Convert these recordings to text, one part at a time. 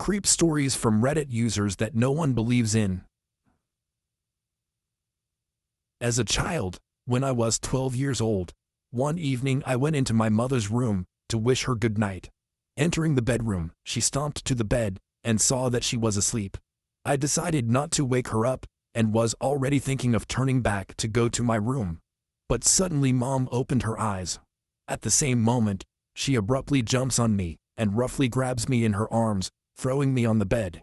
Creep stories from Reddit users that no one believes in. As a child, when I was 12 years old, one evening I went into my mother's room to wish her good night. Entering the bedroom, she stomped to the bed and saw that she was asleep. I decided not to wake her up and was already thinking of turning back to go to my room. But suddenly Mom opened her eyes. At the same moment, she abruptly jumps on me and roughly grabs me in her arms, throwing me on the bed.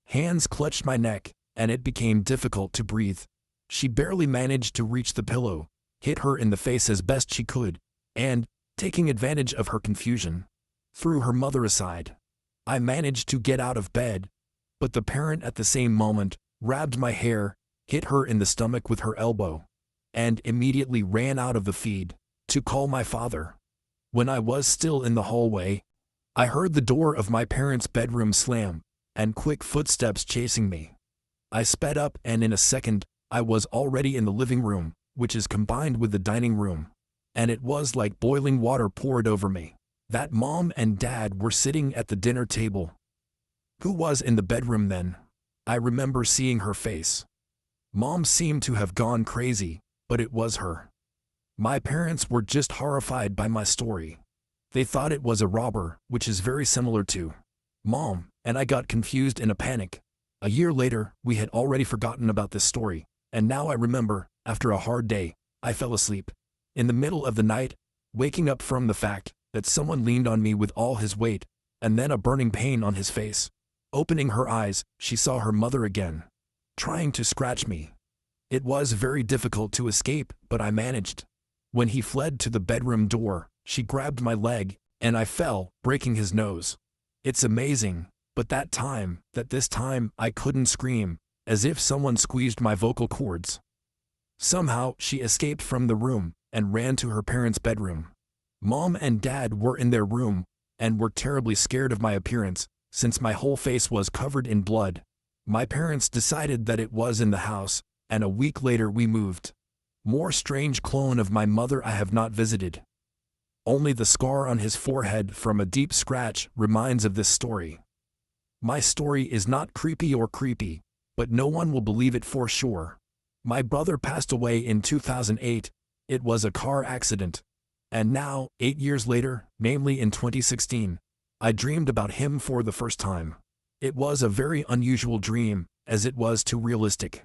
Hands clutched my neck, and it became difficult to breathe. She barely managed to reach the pillow, hit her in the face as best she could, and, taking advantage of her confusion, threw her mother aside. I managed to get out of bed, but the parent at the same moment grabbed my hair, hit her in the stomach with her elbow, and immediately ran out of the feed to call my father. When I was still in the hallway, I heard the door of my parents' bedroom slam, and quick footsteps chasing me. I sped up, and in a second, I was already in the living room, which is combined with the dining room. And it was like boiling water poured over me. That Mom and Dad were sitting at the dinner table. Who was in the bedroom then? I remember seeing her face. Mom seemed to have gone crazy, but it was her. My parents were just horrified by my story. They thought it was a robber, which is very similar to Mom, and I got confused in a panic. A year later, we had already forgotten about this story, and now I remember, after a hard day, I fell asleep. In the middle of the night, waking up from the fact that someone leaned on me with all his weight, and then a burning pain on his face. Opening her eyes, she saw her mother again, trying to scratch me. It was very difficult to escape, but I managed. When he fled to the bedroom door, she grabbed my leg, and I fell, breaking his nose. It's amazing, but this time, I couldn't scream, as if someone squeezed my vocal cords. Somehow, she escaped from the room and ran to her parents' bedroom. Mom and Dad were in their room and were terribly scared of my appearance, since my whole face was covered in blood. My parents decided that it was in the house, and a week later we moved. More strange clone of my mother I have not visited. Only the scar on his forehead from a deep scratch reminds of this story. My story is not creepy, but no one will believe it for sure. My brother passed away in 2008. It was a car accident. And now, 8 years later, namely in 2016, I dreamed about him for the first time. It was a very unusual dream, as it was too realistic.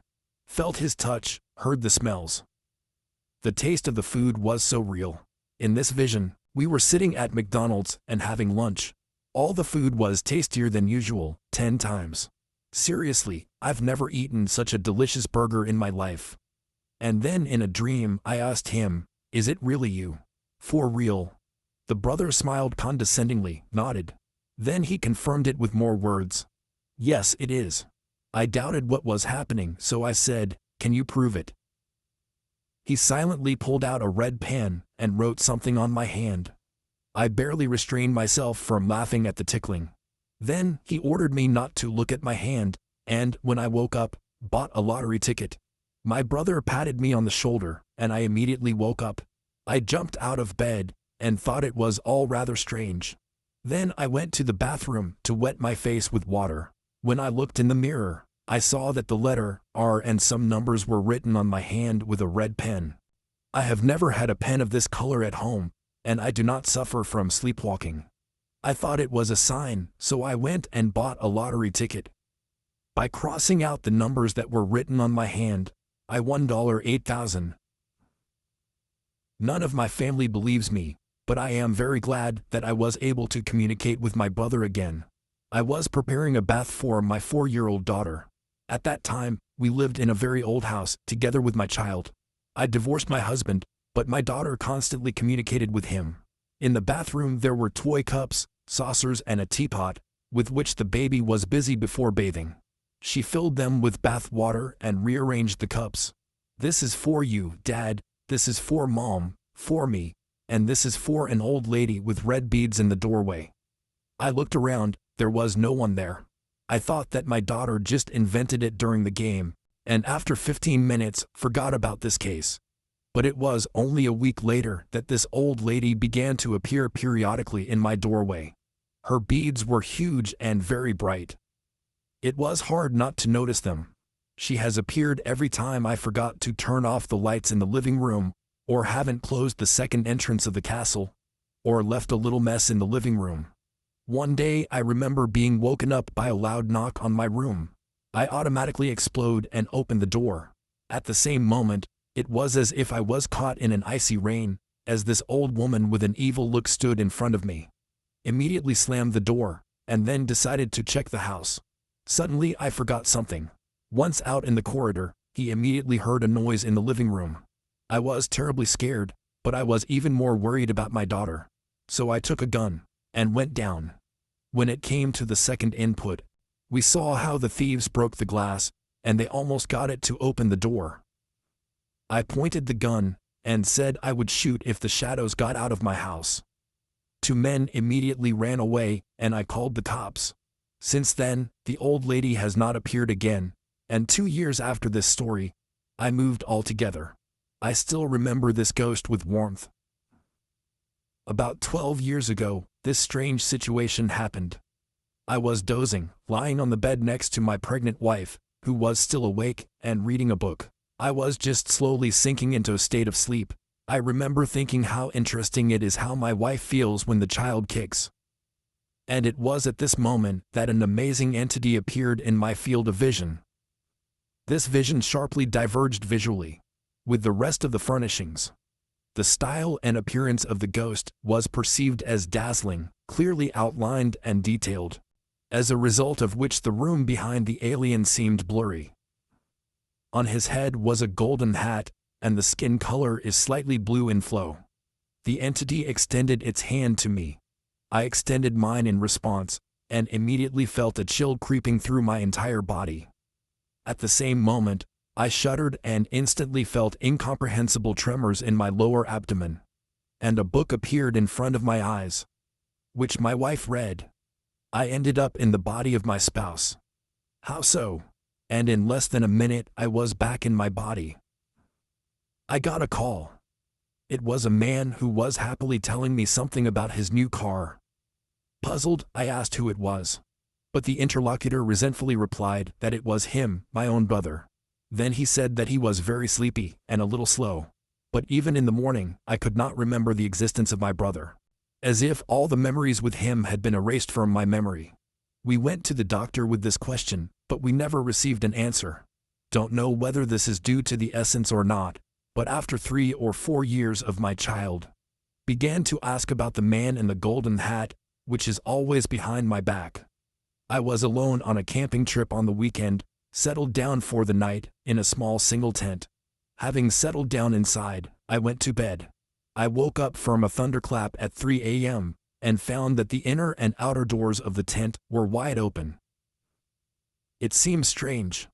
Felt his touch, heard the smells. The taste of the food was so real. In this vision, we were sitting at McDonald's and having lunch. All the food was tastier than usual, 10 times. Seriously, I've never eaten such a delicious burger in my life. And then in a dream, I asked him, "Is it really you? For real?" The brother smiled condescendingly, nodded. Then he confirmed it with more words. "Yes, it is." I doubted what was happening, so I said, "Can you prove it?" He silently pulled out a red pen and wrote something on my hand. I barely restrained myself from laughing at the tickling. Then he ordered me not to look at my hand, and, when I woke up, bought a lottery ticket. My brother patted me on the shoulder, and I immediately woke up. I jumped out of bed and thought it was all rather strange. Then I went to the bathroom to wet my face with water. When I looked in the mirror, I saw that the letter R and some numbers were written on my hand with a red pen. I have never had a pen of this color at home, and I do not suffer from sleepwalking. I thought it was a sign, so I went and bought a lottery ticket. By crossing out the numbers that were written on my hand, I won $8,000. None of my family believes me, but I am very glad that I was able to communicate with my brother again. I was preparing a bath for my 4-year-old daughter. At that time, we lived in a very old house, together with my child. I divorced my husband, but my daughter constantly communicated with him. In the bathroom there were toy cups, saucers and a teapot, with which the baby was busy before bathing. She filled them with bath water and rearranged the cups. "This is for you, Dad, this is for Mom, for me, and this is for an old lady with red beads in the doorway." I looked around, there was no one there. I thought that my daughter just invented it during the game, and after 15 minutes, forgot about this case. But it was only a week later that this old lady began to appear periodically in my doorway. Her beads were huge and very bright. It was hard not to notice them. She has appeared every time I forgot to turn off the lights in the living room, or haven't closed the second entrance of the castle, or left a little mess in the living room. One day I remember being woken up by a loud knock on my room. I automatically explode and open the door. At the same moment, it was as if I was caught in an icy rain, as this old woman with an evil look stood in front of me. Immediately slammed the door, and then decided to check the house. Suddenly I forgot something. Once out in the corridor, he immediately heard a noise in the living room. I was terribly scared, but I was even more worried about my daughter. So I took a gun and went down. When it came to the second input, we saw how the thieves broke the glass, and they almost got it to open the door. I pointed the gun and said I would shoot if the shadows got out of my house. Two men immediately ran away, and I called the cops. Since then, the old lady has not appeared again, and 2 years after this story, I moved altogether. I still remember this ghost with warmth. About 12 years ago, this strange situation happened. I was dozing, lying on the bed next to my pregnant wife, who was still awake and reading a book. I was just slowly sinking into a state of sleep. I remember thinking how interesting it is how my wife feels when the child kicks. And it was at this moment that an amazing entity appeared in my field of vision. This vision sharply diverged visually with the rest of the furnishings. The style and appearance of the ghost was perceived as dazzling, clearly outlined and detailed, as a result of which the room behind the alien seemed blurry. On his head was a golden hat, and the skin color is slightly blue in flow. The entity extended its hand to me. I extended mine in response, and immediately felt a chill creeping through my entire body. At the same moment, I shuddered and instantly felt incomprehensible tremors in my lower abdomen. And a book appeared in front of my eyes, which my wife read. I ended up in the body of my spouse. How so? And in less than a minute I was back in my body. I got a call. It was a man who was happily telling me something about his new car. Puzzled, I asked who it was. But the interlocutor resentfully replied that it was him, my own brother. Then he said that he was very sleepy and a little slow. But even in the morning, I could not remember the existence of my brother. As if all the memories with him had been erased from my memory. We went to the doctor with this question, but we never received an answer. Don't know whether this is due to the essence or not, but after 3 or 4 years of my child, began to ask about the man in the golden hat, which is always behind my back. I was alone on a camping trip on the weekend, settled down for the night in a small single tent. Having settled down inside, I went to bed. I woke up from a thunderclap at 3 a.m. and found that the inner and outer doors of the tent were wide open. It seems strange.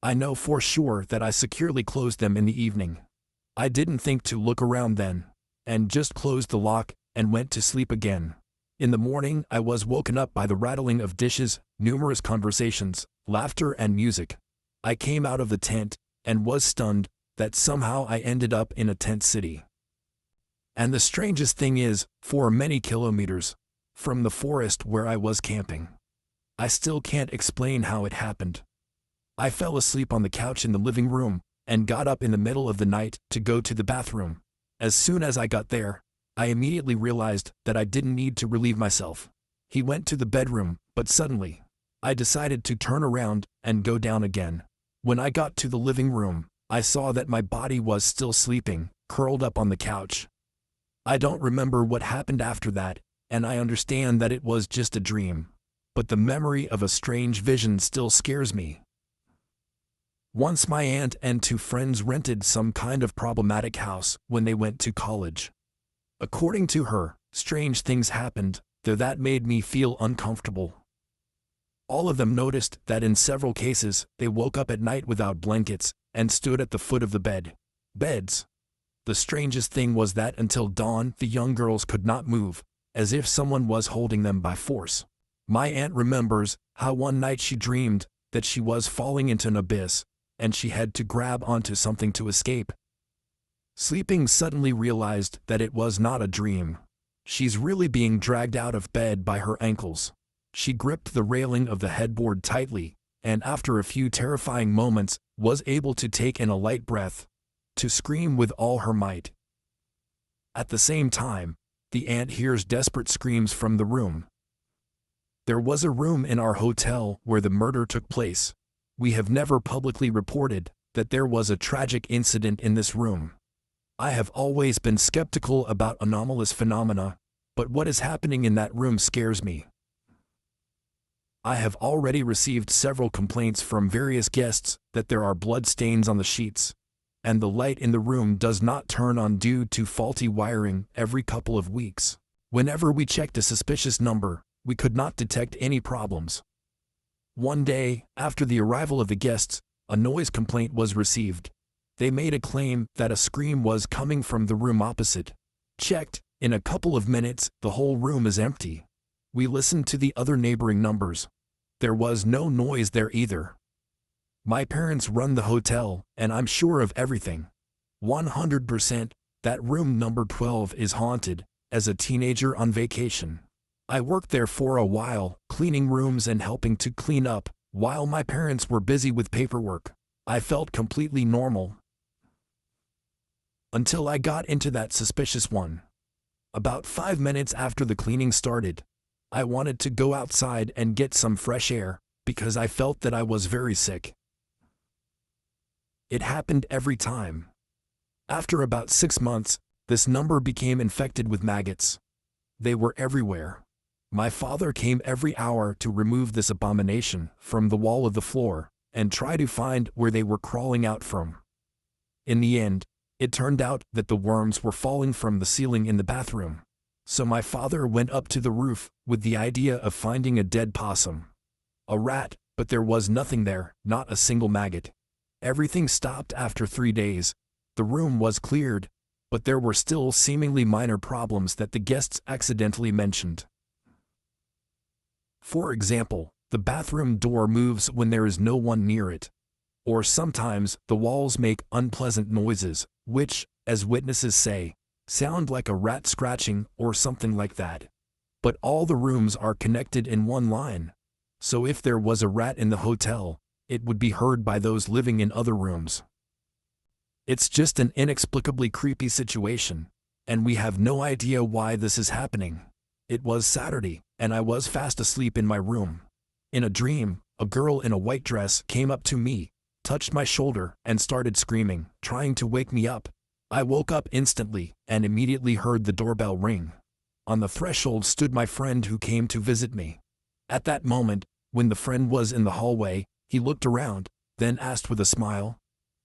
I know for sure that I securely closed them in the evening. I didn't think to look around then, and just closed the lock and went to sleep again. In the morning, I was woken up by the rattling of dishes, numerous conversations, laughter and music. I came out of the tent and was stunned that somehow I ended up in a tent city. And the strangest thing is, for many kilometers from the forest where I was camping. I still can't explain how it happened. I fell asleep on the couch in the living room and got up in the middle of the night to go to the bathroom. As soon as I got there, I immediately realized that I didn't need to relieve myself. He went to the bedroom, but suddenly, I decided to turn around and go down again. When I got to the living room, I saw that my body was still sleeping, curled up on the couch. I don't remember what happened after that, and I understand that it was just a dream. But the memory of a strange vision still scares me. Once my aunt and 2 friends rented some kind of problematic house when they went to college. According to her, strange things happened, though that made me feel uncomfortable. All of them noticed that in several cases, they woke up at night without blankets and stood at the foot of the beds. The strangest thing was that until dawn, the young girls could not move, as if someone was holding them by force. My aunt remembers how one night she dreamed that she was falling into an abyss, and she had to grab onto something to escape. Sleeping suddenly realized that it was not a dream. She's really being dragged out of bed by her ankles. She gripped the railing of the headboard tightly, and after a few terrifying moments, was able to take in a light breath, to scream with all her might. At the same time, the aunt hears desperate screams from the room. There was a room in our hotel where the murder took place. We have never publicly reported that there was a tragic incident in this room. I have always been skeptical about anomalous phenomena, but what is happening in that room scares me. I have already received several complaints from various guests that there are blood stains on the sheets, and the light in the room does not turn on due to faulty wiring every couple of weeks. Whenever we checked a suspicious number, we could not detect any problems. One day, after the arrival of the guests, a noise complaint was received. They made a claim that a scream was coming from the room opposite. Checked, in a couple of minutes, the whole room is empty. We listened to the other neighboring numbers. There was no noise there either. My parents run the hotel, and I'm sure of everything. 100%, that room number 12 is haunted, as a teenager on vacation. I worked there for a while, cleaning rooms and helping to clean up, while my parents were busy with paperwork. I felt completely normal. Until I got into that suspicious one. About 5 minutes after the cleaning started, I wanted to go outside and get some fresh air, because I felt that I was very sick. It happened every time. After about 6 months, this number became infected with maggots. They were everywhere. My father came every hour to remove this abomination from the wall of the floor and try to find where they were crawling out from. In the end, it turned out that the worms were falling from the ceiling in the bathroom. So my father went up to the roof with the idea of finding a dead possum. A rat, but there was nothing there, not a single maggot. Everything stopped after 3 days. The room was cleared, but there were still seemingly minor problems that the guests accidentally mentioned. For example, the bathroom door moves when there is no one near it. Or sometimes the walls make unpleasant noises, which, as witnesses say, sound like a rat scratching or something like that. But all the rooms are connected in one line. So if there was a rat in the hotel, it would be heard by those living in other rooms. It's just an inexplicably creepy situation, and we have no idea why this is happening. It was Saturday, and I was fast asleep in my room. In a dream, a girl in a white dress came up to me, touched my shoulder, and started screaming, trying to wake me up. I woke up instantly and immediately heard the doorbell ring. On the threshold stood my friend who came to visit me. At that moment, when the friend was in the hallway, he looked around, then asked with a smile,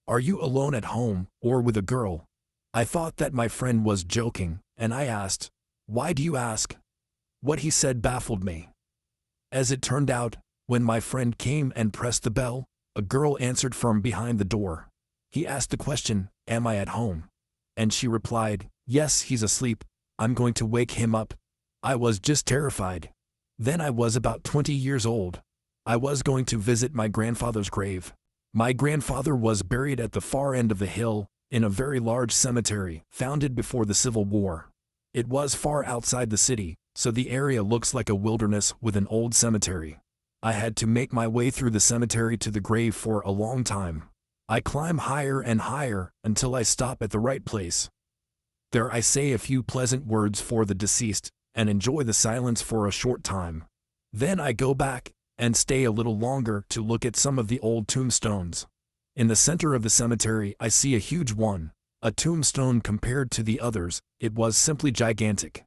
"Are you alone at home, or with a girl?" I thought that my friend was joking, and I asked, "Why do you ask?" What he said baffled me. As it turned out, when my friend came and pressed the bell, a girl answered from behind the door. He asked the question, "Am I at home?" And she replied, "Yes, he's asleep. I'm going to wake him up." I was just terrified. Then I was about 20 years old. I was going to visit my grandfather's grave. My grandfather was buried at the far end of the hill, in a very large cemetery, founded before the Civil War. It was far outside the city, so the area looks like a wilderness with an old cemetery. I had to make my way through the cemetery to the grave for a long time. I climb higher and higher until I stop at the right place. There I say a few pleasant words for the deceased and enjoy the silence for a short time. Then I go back and stay a little longer to look at some of the old tombstones. In the center of the cemetery I see a huge one, a tombstone compared to the others, it was simply gigantic.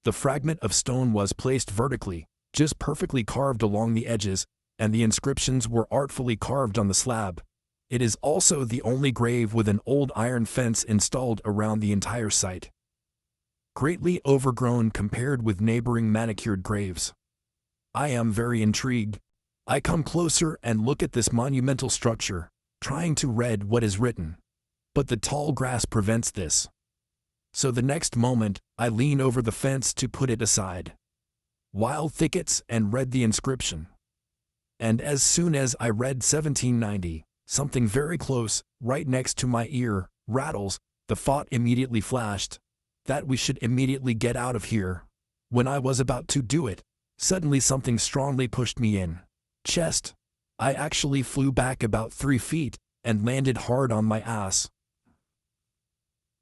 The fragment of stone was placed vertically, just perfectly carved along the edges, and the inscriptions were artfully carved on the slab. It is also the only grave with an old iron fence installed around the entire site. Greatly overgrown compared with neighboring manicured graves. I am very intrigued. I come closer and look at this monumental structure, trying to read what is written. But the tall grass prevents this. So the next moment, I lean over the fence to put it aside. Wild thickets and read the inscription. And as soon as I read 1790, something very close, right next to my ear, rattles, the thought immediately flashed, that we should immediately get out of here. When I was about to do it, suddenly something strongly pushed me in. Chest. I actually flew back about 3 feet and landed hard on my ass.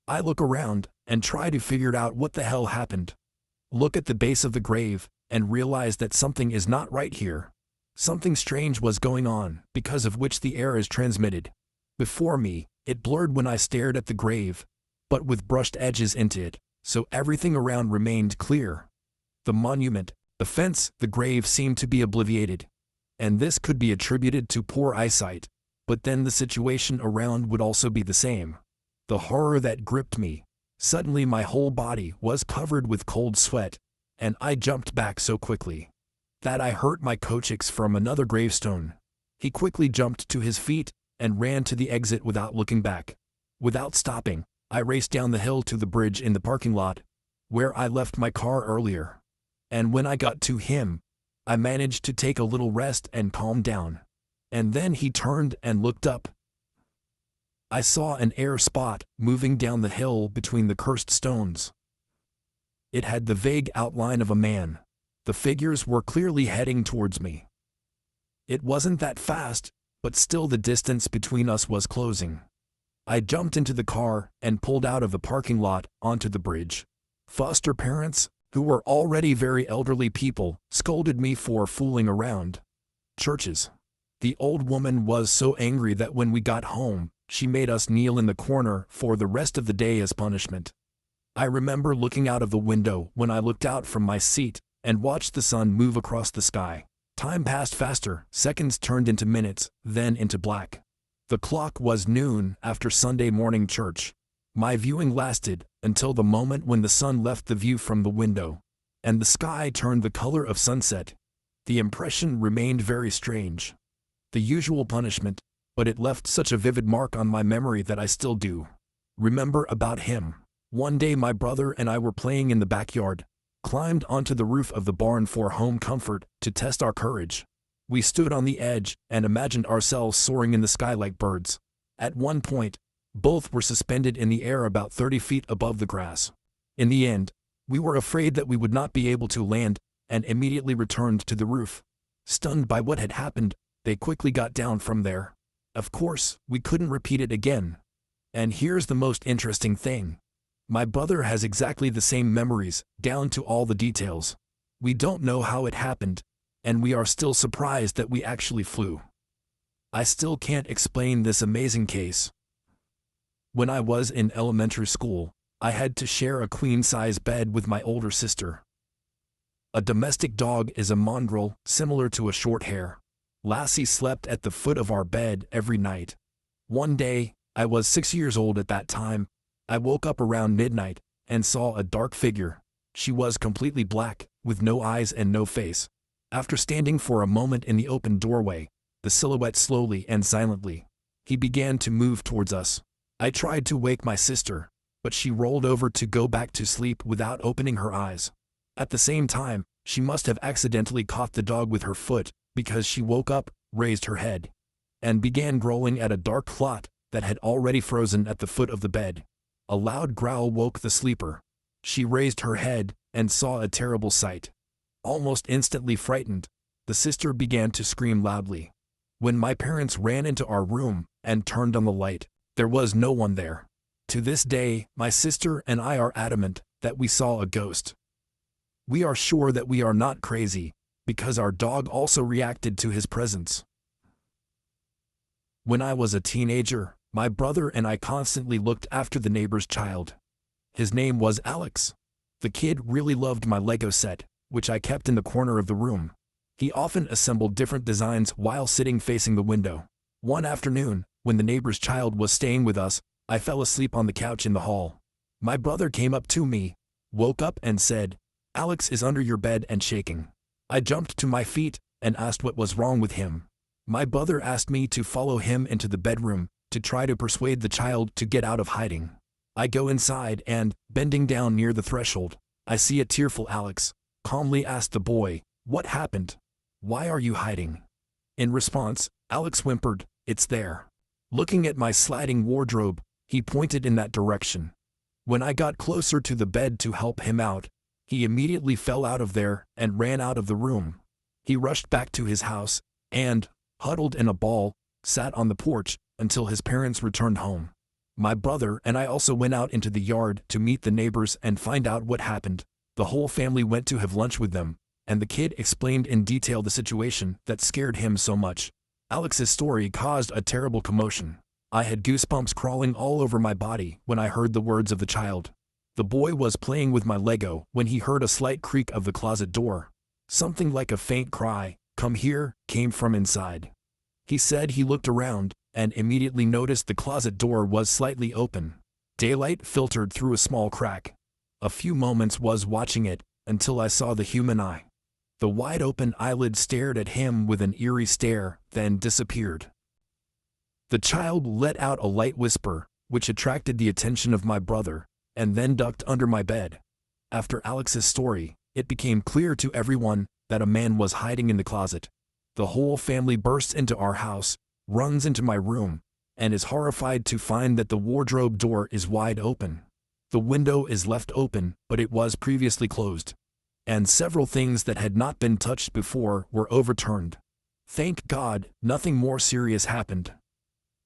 I look around and try to figure out what the hell happened. Look at the base of the grave and realize that something is not right here. Something strange was going on, because of which the air is transmitted. Before me, it blurred when I stared at the grave, but with brushed edges into it, so everything around remained clear. The monument, the fence, the grave seemed to be obliterated. And this could be attributed to poor eyesight, but then the situation around would also be the same. The horror that gripped me. Suddenly my whole body was covered with cold sweat, and I jumped back so quickly that I hurt my coccyx from another gravestone. He quickly jumped to his feet and ran to the exit without looking back. Without stopping, I raced down the hill to the bridge in the parking lot, where I left my car earlier. And when I got to him, I managed to take a little rest and calm down. And then he turned and looked up. I saw an air spot moving down the hill between the cursed stones. It had the vague outline of a man. The figures were clearly heading towards me. It wasn't that fast, but still the distance between us was closing. I jumped into the car and pulled out of the parking lot onto the bridge. Foster parents, who were already very elderly people, scolded me for fooling around. Churches. The old woman was so angry that when we got home, she made us kneel in the corner for the rest of the day as punishment. I remember looking out of the window when I looked out from my seat and watched the sun move across the sky. Time passed faster, seconds turned into minutes, then into black. The clock was noon after Sunday morning church. My viewing lasted until the moment when the sun left the view from the window, and the sky turned the color of sunset. The impression remained very strange. The usual punishment, but it left such a vivid mark on my memory that I still do remember about him. One day my brother and I were playing in the backyard, climbed onto the roof of the barn for home comfort to test our courage. We stood on the edge and imagined ourselves soaring in the sky like birds. At one point, both were suspended in the air about 30 feet above the grass. In the end, we were afraid that we would not be able to land and immediately returned to the roof. Stunned by what had happened, they quickly got down from there. Of course, we couldn't repeat it again. And here's the most interesting thing. My brother has exactly the same memories, down to all the details. We don't know how it happened, and we are still surprised that we actually flew. I still can't explain this amazing case. When I was in elementary school, I had to share a queen-size bed with my older sister. A domestic dog is a mongrel, similar to a short hair. Lassie slept at the foot of our bed every night. One day, I was 6 years old at that time, I woke up around midnight and saw a dark figure. She was completely black, with no eyes and no face. After standing for a moment in the open doorway, the silhouette slowly and silently, he began to move towards us. I tried to wake my sister, but she rolled over to go back to sleep without opening her eyes. At the same time, she must have accidentally caught the dog with her foot, because she woke up, raised her head, and began growling at a dark clot that had already frozen at the foot of the bed. A loud growl woke the sleeper. She raised her head and saw a terrible sight. Almost instantly frightened, the sister began to scream loudly. When my parents ran into our room and turned on the light, there was no one there. To this day, my sister and I are adamant that we saw a ghost. We are sure that we are not crazy, because our dog also reacted to his presence. When I was a teenager, my brother and I constantly looked after the neighbor's child. His name was Alex. The kid really loved my Lego set, which I kept in the corner of the room. He often assembled different designs while sitting facing the window. One afternoon, when the neighbor's child was staying with us, I fell asleep on the couch in the hall. My brother came up to me, woke up and said, "Alex is under your bed and shaking." I jumped to my feet and asked what was wrong with him. My brother asked me to follow him into the bedroom to try to persuade the child to get out of hiding. I go inside and, bending down near the threshold, I see a tearful Alex. Calmly asked the boy, "What happened? Why are you hiding?" In response, Alex whimpered, "It's there." Looking at my sliding wardrobe, he pointed in that direction. When I got closer to the bed to help him out, he immediately fell out of there and ran out of the room. He rushed back to his house, and, huddled in a ball, sat on the porch until his parents returned home. My brother and I also went out into the yard to meet the neighbors and find out what happened. The whole family went to have lunch with them, and the kid explained in detail the situation that scared him so much. Alex's story caused a terrible commotion. I had goosebumps crawling all over my body when I heard the words of the child. The boy was playing with my Lego when he heard a slight creak of the closet door. Something like a faint cry, "Come here," came from inside. He said he looked around and immediately noticed the closet door was slightly open. Daylight filtered through a small crack. A few moments was watching it until I saw the human eye. The wide-open eyelid stared at him with an eerie stare, then disappeared. The child let out a light whisper, which attracted the attention of my brother, and then ducked under my bed. After Alex's story, it became clear to everyone that a man was hiding in the closet. The whole family bursts into our house, runs into my room, and is horrified to find that the wardrobe door is wide open. The window is left open, but it was previously closed, and several things that had not been touched before were overturned. Thank God, nothing more serious happened.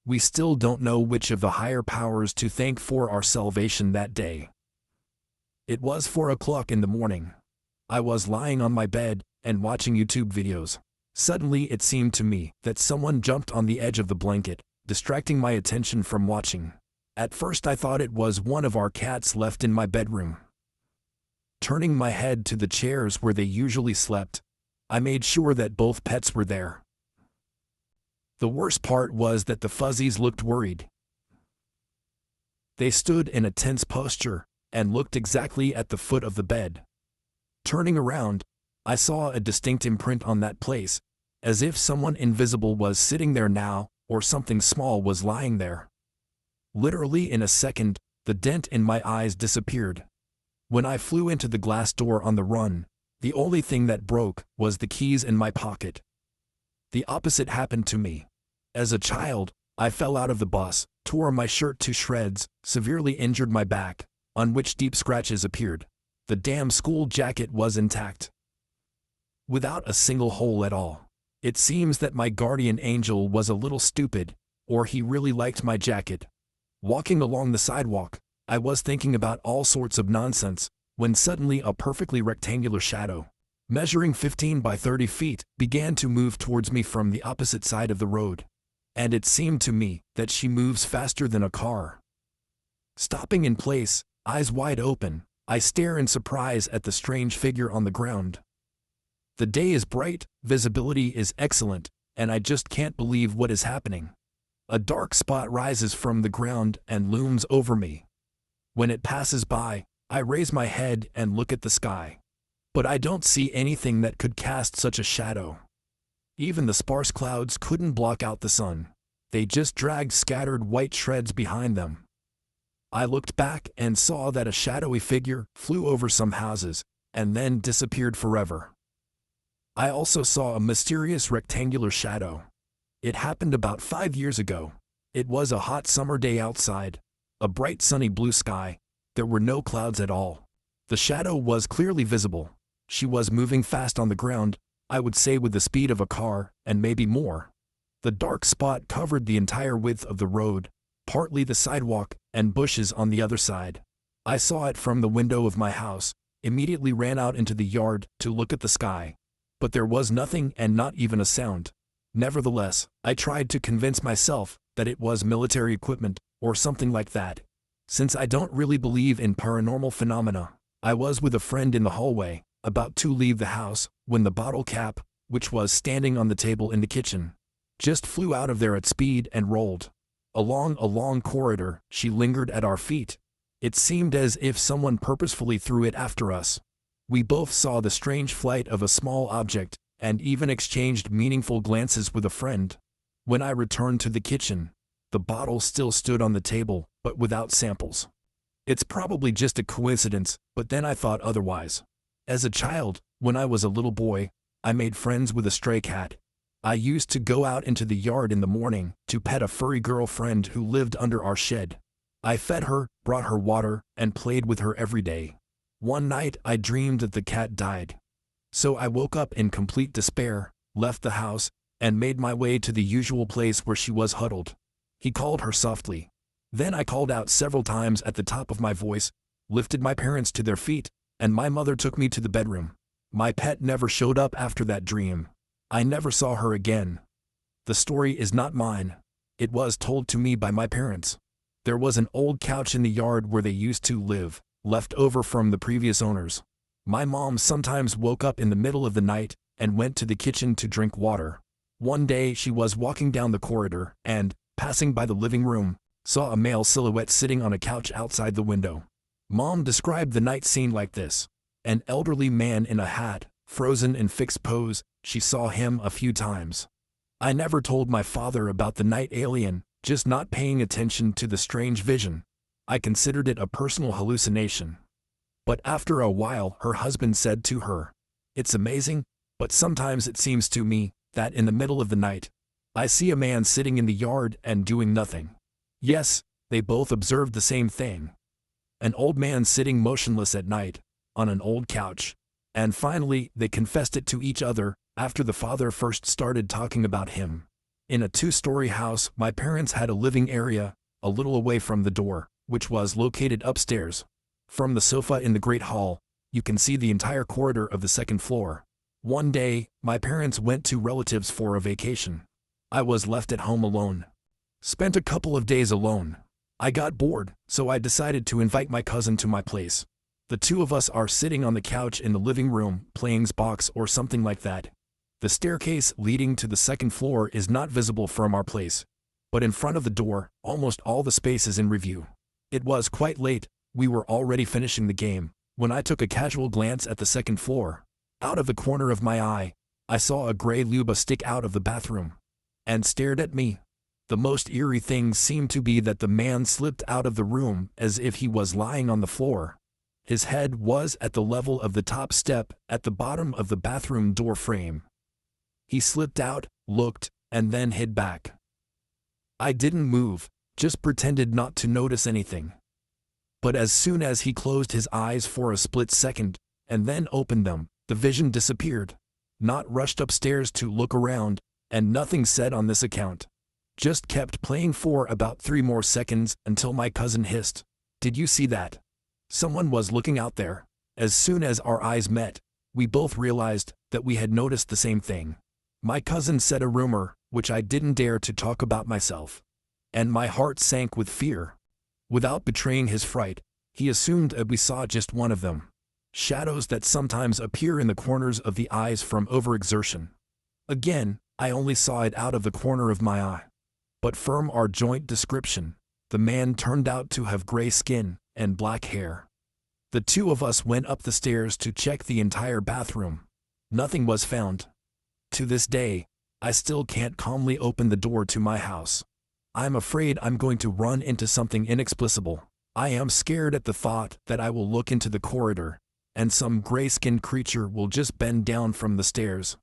We still don't know which of the higher powers to thank for our salvation that day. It was 4 o'clock in the morning. I was lying on my bed and watching YouTube videos. Suddenly it seemed to me that someone jumped on the edge of the blanket, distracting my attention from watching. At first I thought it was one of our cats left in my bedroom. Turning my head to the chairs where they usually slept, I made sure that both pets were there. The worst part was that the fuzzies looked worried. They stood in a tense posture and looked exactly at the foot of the bed. Turning around, I saw a distinct imprint on that place, as if someone invisible was sitting there now, or something small was lying there. Literally in a second, the dent in my eyes disappeared. When I flew into the glass door on the run, the only thing that broke was the keys in my pocket. The opposite happened to me. As a child, I fell out of the bus, tore my shirt to shreds, severely injured my back, on which deep scratches appeared. The damn school jacket was intact, without a single hole at all. It seems that my guardian angel was a little stupid, or he really liked my jacket. Walking along the sidewalk, I was thinking about all sorts of nonsense, when suddenly a perfectly rectangular shadow, measuring 15 by 30 feet, began to move towards me from the opposite side of the road. And it seemed to me that she moves faster than a car. Stopping in place, eyes wide open, I stare in surprise at the strange figure on the ground. The day is bright, visibility is excellent, and I just can't believe what is happening. A dark spot rises from the ground and looms over me. When it passes by, I raise my head and look at the sky. But I don't see anything that could cast such a shadow. Even the sparse clouds couldn't block out the sun. They just dragged scattered white shreds behind them. I looked back and saw that a shadowy figure flew over some houses and then disappeared forever. I also saw a mysterious rectangular shadow. It happened about 5 years ago. It was a hot summer day outside, a bright sunny blue sky. There were no clouds at all. The shadow was clearly visible. She was moving fast on the ground, I would say with the speed of a car, and maybe more. The dark spot covered the entire width of the road, partly the sidewalk, and bushes on the other side. I saw it from the window of my house, immediately ran out into the yard to look at the sky. But there was nothing and not even a sound. Nevertheless, I tried to convince myself that it was military equipment, or something like that. Since I don't really believe in paranormal phenomena, I was with a friend in the hallway, about to leave the house, when the bottle cap, which was standing on the table in the kitchen, just flew out of there at speed and rolled. Along a long corridor, she lingered at our feet. It seemed as if someone purposefully threw it after us. We both saw the strange flight of a small object, and even exchanged meaningful glances with a friend. When I returned to the kitchen, the bottle still stood on the table, but without samples. It's probably just a coincidence, but then I thought otherwise. As a child, when I was a little boy, I made friends with a stray cat. I used to go out into the yard in the morning to pet a furry girlfriend who lived under our shed. I fed her, brought her water, and played with her every day. One night I dreamed that the cat died. So I woke up in complete despair, left the house, and made my way to the usual place where she was huddled. He called her softly. Then I called out several times at the top of my voice, lifted my parents to their feet, and my mother took me to the bedroom. My pet never showed up after that dream. I never saw her again. The story is not mine. It was told to me by my parents. There was an old couch in the yard where they used to live, left over from the previous owners. My mom sometimes woke up in the middle of the night and went to the kitchen to drink water. One day she was walking down the corridor and, passing by the living room, saw a male silhouette sitting on a couch outside the window. Mom described the night scene like this: an elderly man in a hat, frozen in fixed pose. She saw him a few times. I never told my father about the night alien, just not paying attention to the strange vision. I considered it a personal hallucination. But after a while, her husband said to her, "It's amazing, but sometimes it seems to me that in the middle of the night, I see a man sitting in the yard and doing nothing." Yes, they both observed the same thing. An old man sitting motionless at night, on an old couch. And finally, they confessed it to each other after the father first started talking about him. In a two-story house, my parents had a living area, a little away from the door, which was located upstairs. From the sofa in the great hall, you can see the entire corridor of the second floor. One day, my parents went to relatives for a vacation. I was left at home alone. Spent a couple of days alone. I got bored, so I decided to invite my cousin to my place. The two of us are sitting on the couch in the living room, playing Xbox or something like that. The staircase leading to the second floor is not visible from our place, but in front of the door, almost all the space is in review. It was quite late, we were already finishing the game, when I took a casual glance at the second floor. Out of the corner of my eye, I saw a gray luba stick out of the bathroom and stared at me. The most eerie thing seemed to be that the man slipped out of the room as if he was lying on the floor. His head was at the level of the top step at the bottom of the bathroom door frame. He slipped out, looked, and then hid back. I didn't move, just pretended not to notice anything. But as soon as he closed his eyes for a split second, and then opened them, the vision disappeared. Not rushed upstairs to look around, and nothing said on this account. Just kept playing for about 3 more seconds until my cousin hissed, "Did you see that? Someone was looking out there." As soon as our eyes met, we both realized that we had noticed the same thing. My cousin said a rumor, which I didn't dare to talk about myself. And my heart sank with fear. Without betraying his fright, he assumed that we saw just one of them. Shadows that sometimes appear in the corners of the eyes from overexertion. Again, I only saw it out of the corner of my eye. But from our joint description, the man turned out to have gray skin and black hair. The two of us went up the stairs to check the entire bathroom. Nothing was found. To this day, I still can't calmly open the door to my house. I'm afraid I'm going to run into something inexplicable. I am scared at the thought that I will look into the corridor, and some gray-skinned creature will just bend down from the stairs,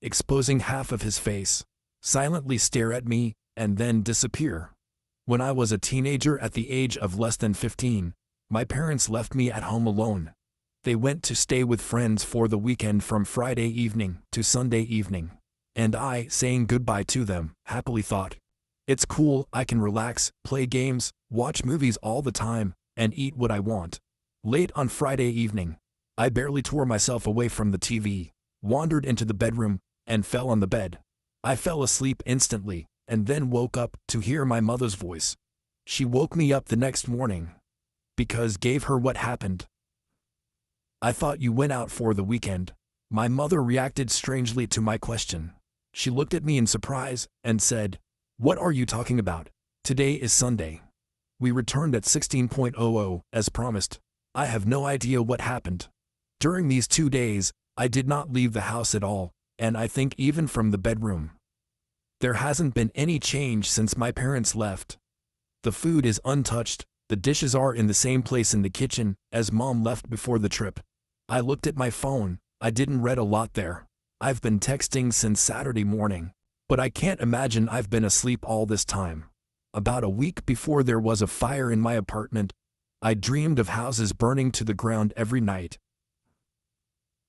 exposing half of his face, silently stare at me, and then disappear. When I was a teenager at the age of less than 15, my parents left me at home alone. They went to stay with friends for the weekend from Friday evening to Sunday evening. And I, saying goodbye to them, happily thought, "It's cool, I can relax, play games, watch movies all the time, and eat what I want." Late on Friday evening, I barely tore myself away from the TV, wandered into the bedroom, and fell on the bed. I fell asleep instantly, and then woke up to hear my mother's voice. She woke me up the next morning. Because gave her what happened. "I thought you went out for the weekend." My mother reacted strangely to my question. She looked at me in surprise and said, "What are you talking about? Today is Sunday." We returned at 16:00 as promised. I have no idea what happened. During these 2 days, I did not leave the house at all, and I think even from the bedroom. There hasn't been any change since my parents left. The food is untouched, the dishes are in the same place in the kitchen as Mom left before the trip. I looked at my phone, I didn't read a lot there. I've been texting since Saturday morning, but I can't imagine I've been asleep all this time. About a week before there was a fire in my apartment, I dreamed of houses burning to the ground every night.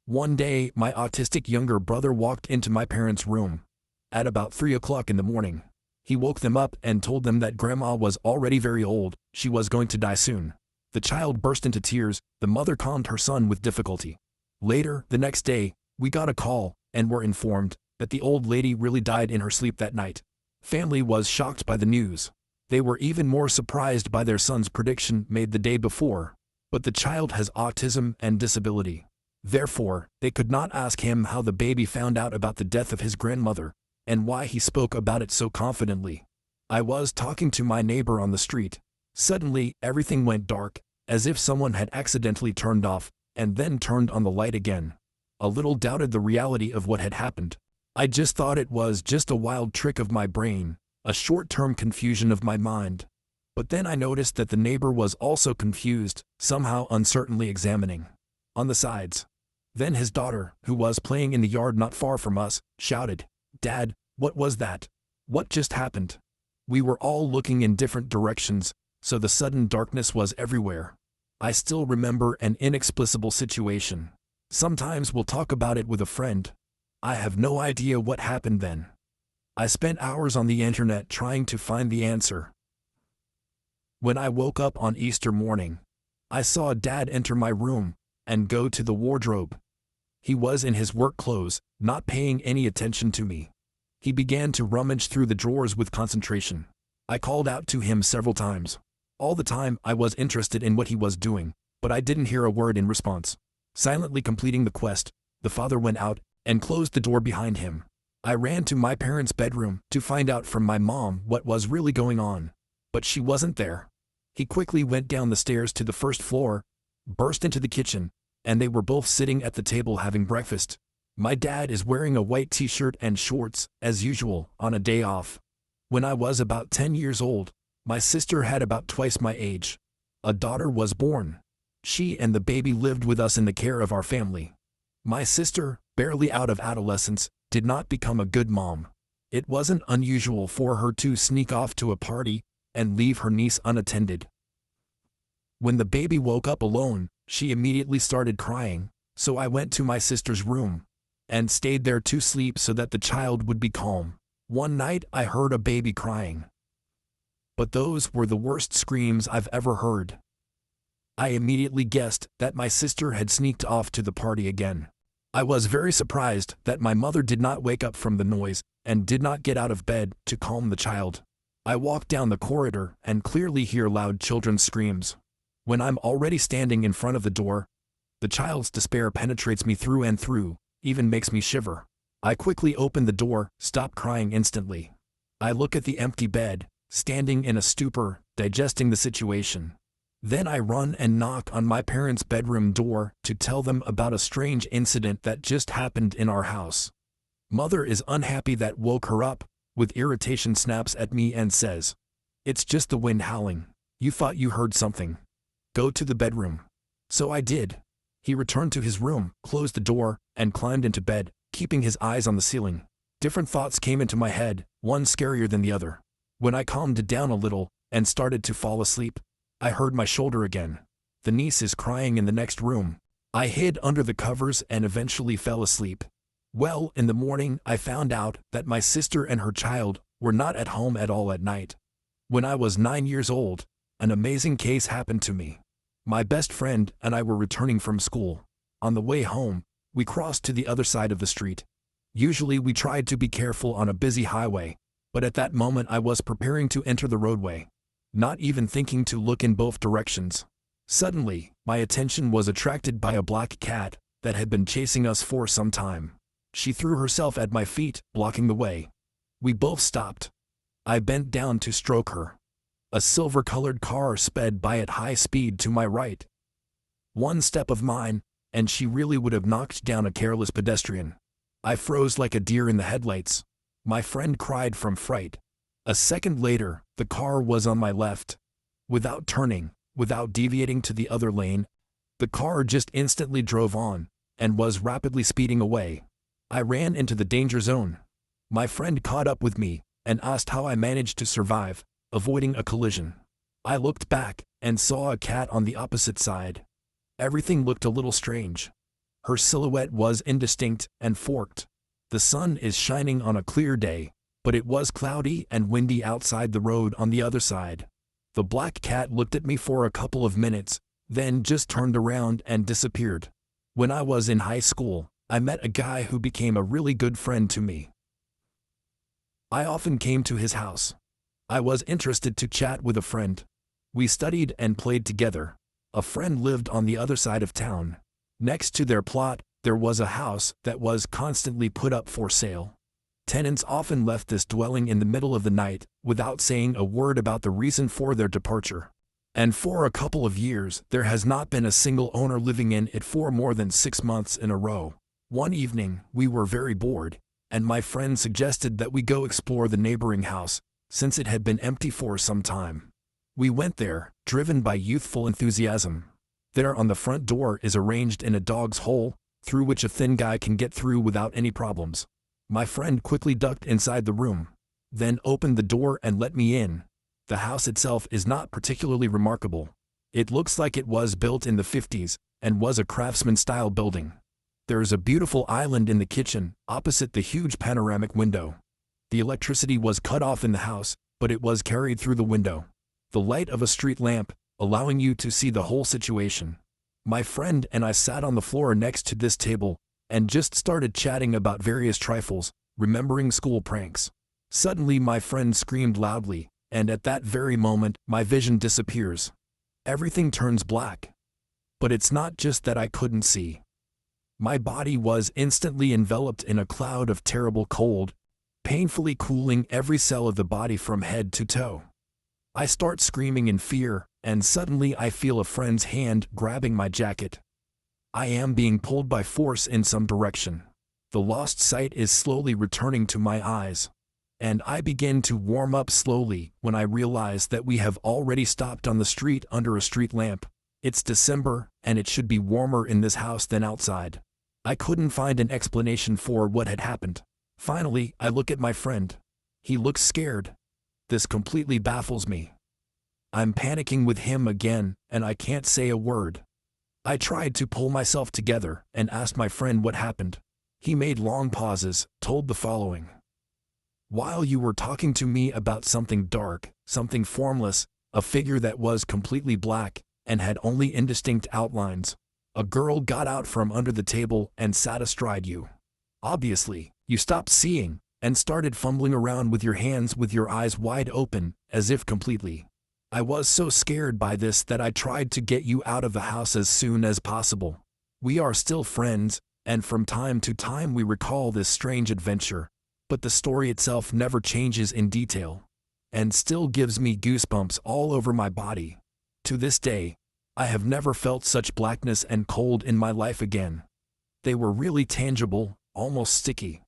One day, my autistic younger brother walked into my parents' room. at about 3 o'clock in the morning. He woke them up and told them that grandma was already very old, she was going to die soon. The child burst into tears, the mother calmed her son with difficulty. Later, the next day, we got a call and were informed that the old lady really died in her sleep that night. Family was shocked by the news. They were even more surprised by their son's prediction made the day before. But the child has autism and disability. Therefore, they could not ask him how the baby found out about the death of his grandmother, and why he spoke about it so confidently. I was talking to my neighbor on the street. Suddenly, everything went dark, as if someone had accidentally turned off, and then turned on the light again. A little doubted the reality of what had happened. I just thought it was just a wild trick of my brain, a short-term confusion of my mind. But then I noticed that the neighbor was also confused, somehow uncertainly examining on the sides. Then his daughter, who was playing in the yard not far from us, shouted, "Dad, what was that? What just happened?" We were all looking in different directions, so the sudden darkness was everywhere. I still remember an inexplicable situation. Sometimes we'll talk about it with a friend. I have no idea what happened then. I spent hours on the internet trying to find the answer. When I woke up on Easter morning, I saw Dad enter my room and go to the wardrobe. He was in his work clothes, not paying any attention to me. He began to rummage through the drawers with concentration. I called out to him several times. All the time I was interested in what he was doing, but I didn't hear a word in response. Silently completing the quest, the father went out and closed the door behind him. I ran to my parents' bedroom to find out from my mom what was really going on, but she wasn't there. He quickly went down the stairs to the first floor, burst into the kitchen, and they were both sitting at the table having breakfast. My dad is wearing a white t-shirt and shorts, as usual, on a day off. When I was about 10 years old, my sister had about twice my age. A daughter was born. She and the baby lived with us in the care of our family. My sister, barely out of adolescence, did not become a good mom. It wasn't unusual for her to sneak off to a party and leave her niece unattended. When the baby woke up alone, she immediately started crying, so I went to my sister's room and stayed there to sleep so that the child would be calm. One night I heard a baby crying. But those were the worst screams I've ever heard. I immediately guessed that my sister had sneaked off to the party again. I was very surprised that my mother did not wake up from the noise and did not get out of bed to calm the child. I walk down the corridor and clearly hear loud children's screams. When I'm already standing in front of the door, the child's despair penetrates me through and through, even makes me shiver. I quickly open the door, stop crying instantly. I look at the empty bed, standing in a stupor, digesting the situation. Then I run and knock on my parents' bedroom door to tell them about a strange incident that just happened in our house. Mother is unhappy that woke her up, with irritation snaps at me and says, "It's just the wind howling. You thought you heard something. Go to the bedroom." So I did. He returned to his room, closed the door, and climbed into bed, keeping his eyes on the ceiling. Different thoughts came into my head, one scarier than the other. When I calmed down a little and started to fall asleep, I heard my shoulder again. The niece is crying in the next room. I hid under the covers and eventually fell asleep. Well, in the morning I found out that my sister and her child were not at home at all at night. When I was 9 years old, an amazing case happened to me. My best friend and I were returning from school. On the way home, we crossed to the other side of the street. Usually we tried to be careful on a busy highway, but at that moment I was preparing to enter the roadway, not even thinking to look in both directions. Suddenly, my attention was attracted by a black cat that had been chasing us for some time. She threw herself at my feet, blocking the way. We both stopped. I bent down to stroke her. A silver-colored car sped by at high speed to my right. One step of mine, and she really would have knocked down a careless pedestrian. I froze like a deer in the headlights. My friend cried from fright. A second later, the car was on my left. Without turning, without deviating to the other lane, the car just instantly drove on and was rapidly speeding away. I ran into the danger zone. My friend caught up with me and asked how I managed to survive, avoiding a collision. I looked back and saw a cat on the opposite side. Everything looked a little strange. Her silhouette was indistinct and forked. The sun is shining on a clear day, but it was cloudy and windy outside the road on the other side. The black cat looked at me for a couple of minutes, then just turned around and disappeared. When I was in high school, I met a guy who became a really good friend to me. I often came to his house. I was interested to chat with a friend. We studied and played together. A friend lived on the other side of town. Next to their plot, there was a house that was constantly put up for sale. Tenants often left this dwelling in the middle of the night without saying a word about the reason for their departure. And for a couple of years, there has not been a single owner living in it for more than 6 months in a row. One evening, we were very bored, and my friend suggested that we go explore the neighboring house, since it had been empty for some time. We went there, driven by youthful enthusiasm. There on the front door is arranged in a dog's hole, through which a thin guy can get through without any problems. My friend quickly ducked inside the room, then opened the door and let me in. The house itself is not particularly remarkable. It looks like it was built in the 50s and was a craftsman-style building. There is a beautiful island in the kitchen, opposite the huge panoramic window. The electricity was cut off in the house, but it was carried through the window. The light of a street lamp, allowing you to see the whole situation. My friend and I sat on the floor next to this table and just started chatting about various trifles, remembering school pranks. Suddenly my friend screamed loudly, and at that very moment my vision disappears. Everything turns black. But it's not just that I couldn't see. My body was instantly enveloped in a cloud of terrible cold, painfully cooling every cell of the body from head to toe. I start screaming in fear, and suddenly I feel a friend's hand grabbing my jacket. I am being pulled by force in some direction. The lost sight is slowly returning to my eyes, and I begin to warm up slowly when I realize that we have already stopped on the street under a street lamp. It's December, and it should be warmer in this house than outside. I couldn't find an explanation for what had happened. Finally, I look at my friend. He looks scared. This completely baffles me. I'm panicking with him again, and I can't say a word. I tried to pull myself together and asked my friend what happened. He made long pauses, told the following. While you were talking to me about something dark, something formless, a figure that was completely black and had only indistinct outlines, a girl got out from under the table and sat astride you. Obviously, you stopped seeing and started fumbling around with your hands with your eyes wide open, as if completely. I was so scared by this that I tried to get you out of the house as soon as possible. We are still friends, and from time to time we recall this strange adventure, but the story itself never changes in detail, and still gives me goosebumps all over my body. To this day, I have never felt such blackness and cold in my life again. They were really tangible, almost sticky.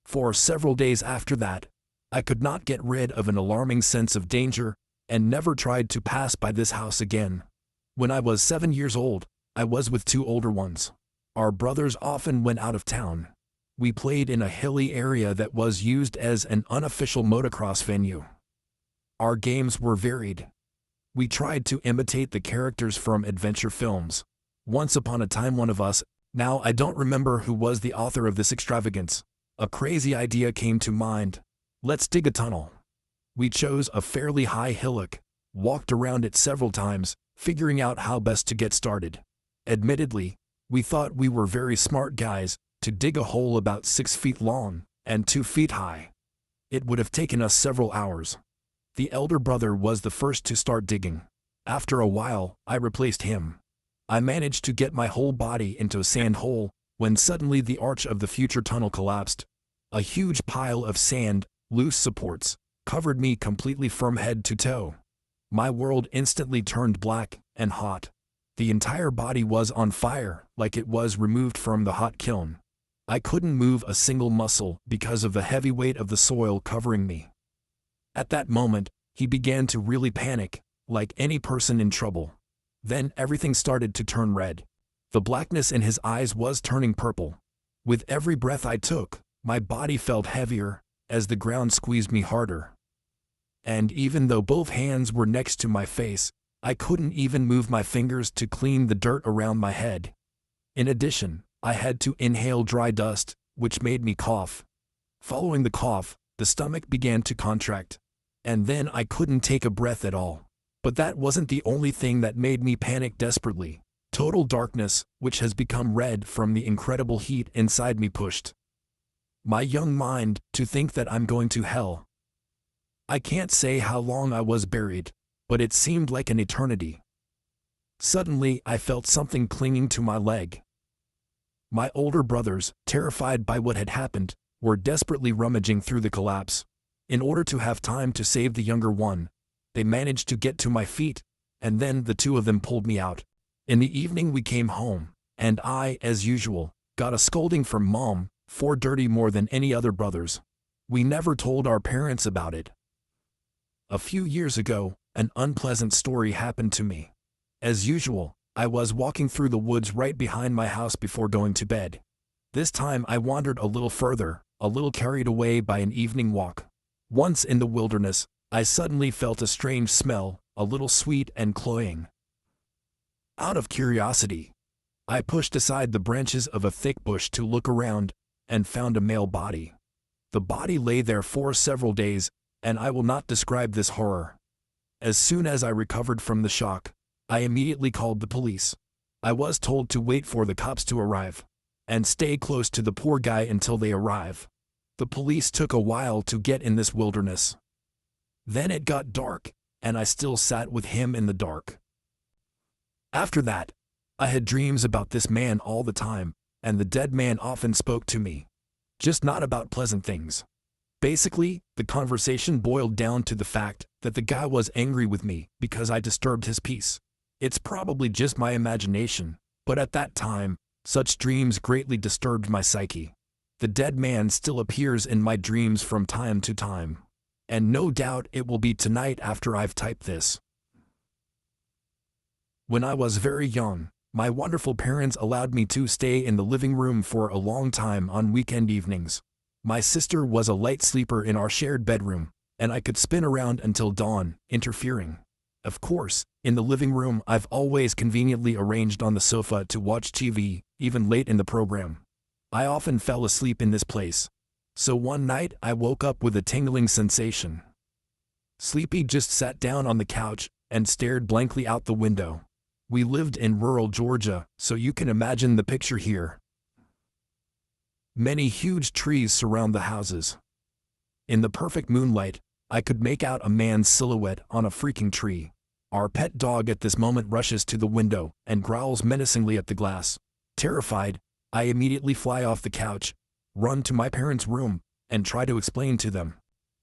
For several days after that, I could not get rid of an alarming sense of danger, and never tried to pass by this house again. When I was 7 years old, I was with 2 older ones. Our brothers often went out of town. We played in a hilly area that was used as an unofficial motocross venue. Our games were varied. We tried to imitate the characters from adventure films. Once upon a time one of us, now I don't remember who was the author of this extravagance, a crazy idea came to mind. Let's dig a tunnel. We chose a fairly high hillock, walked around it several times, figuring out how best to get started. Admittedly, we thought we were very smart guys to dig a hole about 6 feet long and 2 feet high. It would have taken us several hours. The elder brother was the first to start digging. After a while, I replaced him. I managed to get my whole body into a sand hole when suddenly the arch of the future tunnel collapsed. A huge pile of sand, loose supports, covered me completely from head to toe. My world instantly turned black and hot. The entire body was on fire, like it was removed from the hot kiln. I couldn't move a single muscle because of the heavy weight of the soil covering me. At that moment, he began to really panic, like any person in trouble. Then everything started to turn red. The blackness in his eyes was turning purple. With every breath I took, my body felt heavier, as the ground squeezed me harder. And even though both hands were next to my face, I couldn't even move my fingers to clean the dirt around my head. In addition, I had to inhale dry dust, which made me cough. Following the cough, the stomach began to contract. And then I couldn't take a breath at all. But that wasn't the only thing that made me panic desperately. Total darkness, which has become red from the incredible heat inside me, pushed my young mind to think that I'm going to hell. I can't say how long I was buried, but it seemed like an eternity. Suddenly, I felt something clinging to my leg. My older brothers, terrified by what had happened, were desperately rummaging through the collapse. In order to have time to save the younger one, they managed to get to my feet, and then the two of them pulled me out. In the evening we came home, and I, as usual, got a scolding from Mom for dirty more than any other brothers. We never told our parents about it. A few years ago, an unpleasant story happened to me. As usual, I was walking through the woods right behind my house before going to bed. This time I wandered a little further, a little carried away by an evening walk. Once in the wilderness, I suddenly felt a strange smell, a little sweet and cloying. Out of curiosity, I pushed aside the branches of a thick bush to look around, and found a male body. The body lay there for several days, and I will not describe this horror. As soon as I recovered from the shock, I immediately called the police. I was told to wait for the cops to arrive, and stay close to the poor guy until they arrive. The police took a while to get in this wilderness. Then it got dark, and I still sat with him in the dark. After that, I had dreams about this man all the time, and the dead man often spoke to me. Just not about pleasant things. Basically, the conversation boiled down to the fact that the guy was angry with me because I disturbed his peace. It's probably just my imagination, but at that time, such dreams greatly disturbed my psyche. The dead man still appears in my dreams from time to time. And no doubt it will be tonight after I've typed this. When I was very young, my wonderful parents allowed me to stay in the living room for a long time on weekend evenings. My sister was a light sleeper in our shared bedroom, and I could spin around until dawn, interfering. Of course, in the living room I've always conveniently arranged on the sofa to watch TV, even late in the program. I often fell asleep in this place. So one night I woke up with a tingling sensation. Sleepy just sat down on the couch and stared blankly out the window. We lived in rural Georgia, so you can imagine the picture here. Many huge trees surround the houses. In the perfect moonlight, I could make out a man's silhouette on a freaking tree. Our pet dog at this moment rushes to the window and growls menacingly at the glass. Terrified, I immediately fly off the couch, run to my parents' room, and try to explain to them